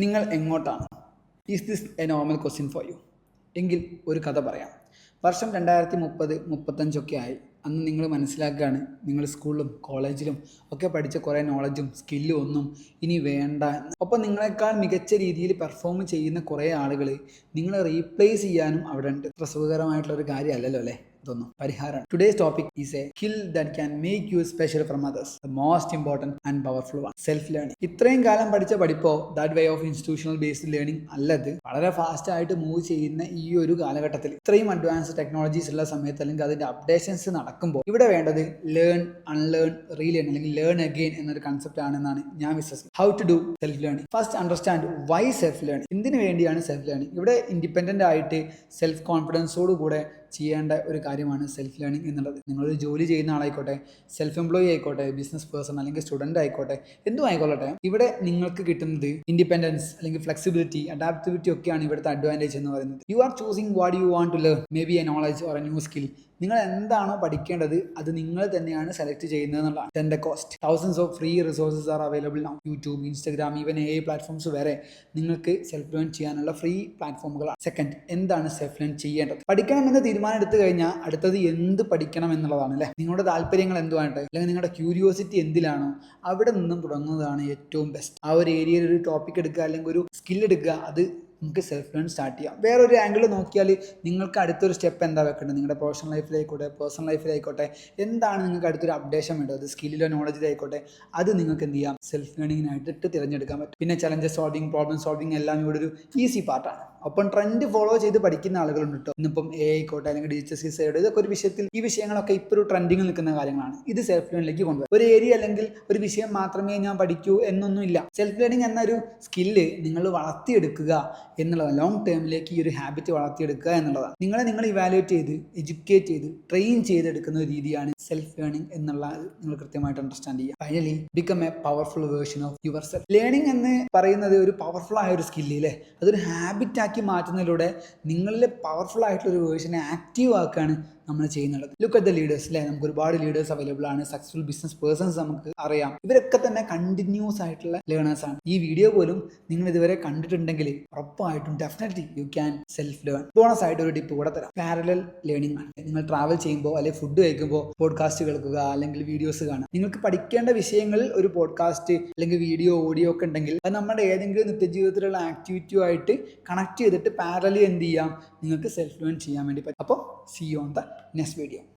നിങ്ങൾ എങ്ങോട്ടാണ്? Is this A normal question for you? എങ്കിൽ ഒരു കഥ പറയാം. വർഷം 2030-35 ആയി. അന്ന് നിങ്ങൾ മനസ്സിലാക്കുകയാണ് നിങ്ങൾ സ്കൂളിലും കോളേജിലും ഒക്കെ പഠിച്ച കുറേ നോളജും സ്കില്ലും ഒന്നും ഇനി വേണ്ട എന്ന്. ഒപ്പം നിങ്ങളെക്കാൾ മികച്ച രീതിയിൽ പെർഫോം ചെയ്യുന്ന കുറേ ആളുകൾ നിങ്ങളെ റീപ്ലേസ് ചെയ്യാനും അവിടെ ഉണ്ട്. സുഖകരമായിട്ടുള്ള ഒരു കാര്യമല്ലല്ലോ അല്ലേ ഇതൊന്നും. പരിഹാരമാണ്. Today's topic is a skill that can make you special from others. The most important and powerful one, self learning. ഇത്രയും കാലം പഠിച്ച പഠിപ്പോ that way of institutional based learning അല്ലത്. വളരെ ഫാസ്റ്റ് ആയിട്ട് മൂവ് ചെയ്യുന്ന ഈ ഒരു കാലഘട്ടത്തിൽ ഇത്രയും അഡ്വാൻസ് ടെക്നോളജീസ് ഉള്ള സമയത്ത് അല്ലെങ്കിൽ അതിന്റെ അപ്ഡേഷൻസ് നടക്കുമ്പോൾ ഇവിടെ വേണ്ടത് ലേൺ, അൺലേൺ, റീലേൺ അല്ലെങ്കിൽ ലേൺ അഗെയിൻ എന്നൊരു കൺസെപ്റ്റ് ആണെന്നാണ് ഞാൻ വിശ്വസിക്കുന്നത്. How to do self learning? First understand why self learning. എന്തിനു വേണ്ടിയാണ് സെൽഫ് ലേണിംഗ്? ഇവിടെ ഇൻഡിപെൻഡന്റ് ആയിട്ട് സെൽഫ് കോൺഫിഡൻസോട് കൂടെ ചെയ്യേണ്ട ഒരു കാര്യമാണ് സെൽഫ് ലേണിംഗ് എന്നുള്ളത്. നിങ്ങളൊരു ജോലി ചെയ്യുന്ന ആളായിക്കോട്ടെ, സെൽഫ് എംപ്ലോയി ആയിക്കോട്ടെ, ബിസിനസ് പേഴ്സൺ അല്ലെങ്കിൽ സ്റ്റുഡൻ്റ് ആയിക്കോട്ടെ, എന്തും ആയിക്കോട്ടെ, ഇവിടെ നിങ്ങൾക്ക് കിട്ടുന്നത് ഇൻഡിപെൻഡൻസ് അല്ലെങ്കിൽ ഫ്ലെക്സിബിലിറ്റി, അഡാപ്റ്റബിലിറ്റി ഒക്കെയാണ് ഇവിടുത്തെ അഡ്വാൻറ്റേജ് എന്ന് പറയുന്നത്. You are choosing what you want to learn, maybe a knowledge or a new skill. നിങ്ങൾ എന്താണോ പഠിക്കേണ്ടത് അത് നിങ്ങൾ തന്നെയാണ് സെലക്ട് ചെയ്യുന്നത് എന്നുള്ളതാണ്. Then cost. Thousands of free resources are available now. YouTube, Instagram, even AI platforms വരെ നിങ്ങൾക്ക് സെൽഫ് ലേൺ ചെയ്യാനുള്ള ഫ്രീ പ്ലാറ്റ്ഫോമുകളാണ്. സെക്കൻഡ്, എന്താണ് സെൽഫ് ലേൺ ചെയ്യേണ്ടത്? പഠിക്കണമെന്ന് തീരുമാനം എടുത്തു കഴിഞ്ഞാൽ അടുത്തത് എന്ത് പഠിക്കണം എന്നുള്ളതാണ് അല്ലേ. നിങ്ങളുടെ താല്പര്യങ്ങൾ എന്തുവായിട്ട് അല്ലെങ്കിൽ നിങ്ങളുടെ ക്യൂരിയോസിറ്റി എന്തിലാണോ അവിടെ നിന്നും തുടങ്ങുന്നതാണ് ഏറ്റവും ബെസ്റ്റ്. ആ ഒരു ഏരിയയിൽ ഒരു ടോപ്പിക് എടുക്കുക അല്ലെങ്കിൽ ഒരു സ്കിൽ എടുക്കുക, അത് നമുക്ക് സെൽഫ് ലേൺ സ്റ്റാർട്ട് ചെയ്യാം. വേറൊരു ആംഗിൾ നോക്കിയാൽ നിങ്ങൾക്ക് അടുത്തൊരു സ്റ്റെപ്പ് എന്താ വെക്കേണ്ടത്? നിങ്ങളുടെ പ്രൊഫഷണൽ ലൈഫിലായിക്കോട്ടെ, പേഴ്സണൽ ലൈഫിലായിക്കോട്ടെ, എന്താണ് നിങ്ങൾക്ക് അടുത്തൊരു അപ്ഡേഷൻ വേണ്ടത്? അത് സ്കില്ലിലോ നോളജിലോ ആയിക്കോട്ടെ, അത് നിങ്ങൾക്ക് എന്ത് ചെയ്യാം? സെൽഫ് ലേണിങ്ങിനായിട്ട് തിരഞ്ഞെടുക്കാൻ പറ്റും. പിന്നെ ചലഞ്ചസ് സോൾവിങ്, പ്രോബ്ലം സോൾവിങ് എല്ലാം ഇവിടെ ഒരു ഈസി പാർട്ടാണ്. ഒപ്പം ട്രെൻഡ് ഫോളോ ചെയ്ത് പഠിക്കുന്ന ആളുകളുണ്ട് കേട്ടോ. ഇന്നിപ്പം AI ആയിക്കോട്ടെ അല്ലെങ്കിൽ ഡിജിറ്റൽ സ്കിൽസ് ആയിക്കോട്ടെ, ഇതൊക്കെ ഒരു വിഷയത്തിൽ ഈ വിഷയങ്ങളൊക്കെ ഇപ്പോൾ ഒരു ട്രെൻഡിങ്ങിൽ നിൽക്കുന്ന കാര്യങ്ങളാണ്. ഇത് സെൽഫ് ലേണിംഗിലേക്ക് കൊണ്ടുവരും. ഒരു ഏരിയ അല്ലെങ്കിൽ ഒരു വിഷയം മാത്രമേ ഞാൻ പഠിക്കൂ എന്നൊന്നും ഇല്ല. സെൽഫ് ലേണിംഗ് എന്നൊരു സ്കില്ല് നിങ്ങൾ വളർത്തിയെടുക്കുക എന്നുള്ളതാണ്. ലോങ് ടേമിലേക്ക് ഈ ഒരു ഹാബിറ്റ് വളർത്തിയെടുക്കുക എന്നുള്ളതാണ്. നിങ്ങൾ ഇവാലുവേറ്റ് ചെയ്ത്, എഡ്യൂക്കേറ്റ് ചെയ്ത്, ട്രെയിൻ ചെയ്തെടുക്കുന്ന ഒരു രീതിയാണ് സെൽഫ് ലേണിംഗ് എന്നുള്ള നിങ്ങൾ കൃത്യമായിട്ട് അണ്ടർസ്റ്റാൻഡ് ചെയ്യുക. Finally become A powerful version of your self. Learning എന്ന് പറയുന്നത് ഒരു പവർഫുൾ ആയ ഒരു സ്കില്ല് അല്ലേ, അതൊരു ഹാബിറ്റ് ആക്കി മാറ്റുന്നതിലൂടെ നിങ്ങളിലെ പവർഫുൾ ആയിട്ടുള്ള ഒരു വേർഷനെ ആക്റ്റീവ് ആക്കുകയാണ് നമ്മൾ ചെയ്യുന്നത്. ലുക്ക് അറ്റ് ദ ലീഡേഴ്സ് അല്ലേ. നമുക്ക് ഒരുപാട് ലീഡേഴ്സ് അവൈലബിൾ ആണ്. സക്സസ്ഫുൾ ബിസിനസ് പേഴ്സൺസ് നമുക്ക് അറിയാം. ഇവരൊക്കെ തന്നെ കണ്ടിന്യൂസ് ആയിട്ടുള്ള ലേണേഴ്സ് ആണ്. ഈ വീഡിയോ പോലും നിങ്ങൾ ഇതുവരെ കണ്ടിട്ടുണ്ടെങ്കിൽ ഉറപ്പായിട്ടും definitely you can self learn. Bonus ആയിട്ട് ഒരു ടിപ്പ് കൂടെ തരാം. പാരലൽ ലേണിംഗ് ആണ്. നിങ്ങൾ ട്രാവൽ ചെയ്യുമ്പോൾ അല്ലെങ്കിൽ ഫുഡ് കഴിക്കുമ്പോൾ പോഡ്കാസ്റ്റ് കേൾക്കുക അല്ലെങ്കിൽ വീഡിയോസ് കാണുക. നിങ്ങൾക്ക് പഠിക്കേണ്ട വിഷയങ്ങളിൽ ഒരു പോഡ്കാസ്റ്റ് അല്ലെങ്കിൽ വീഡിയോ, ഓഡിയോ ഒക്കെ ഉണ്ടെങ്കിൽ അത് നമ്മുടെ ഏതെങ്കിലും നിത്യജീവിതത്തിലുള്ള ആക്ടിവിറ്റിയുമായിട്ട് കണക്ട് ചെയ്തിട്ട് പാരലി എന്ത് ചെയ്യാം, നിങ്ങൾക്ക് സെൽഫ് ലേൺ ചെയ്യാൻ വേണ്ടി പറ്റും. അപ്പോൾ see you on the next video.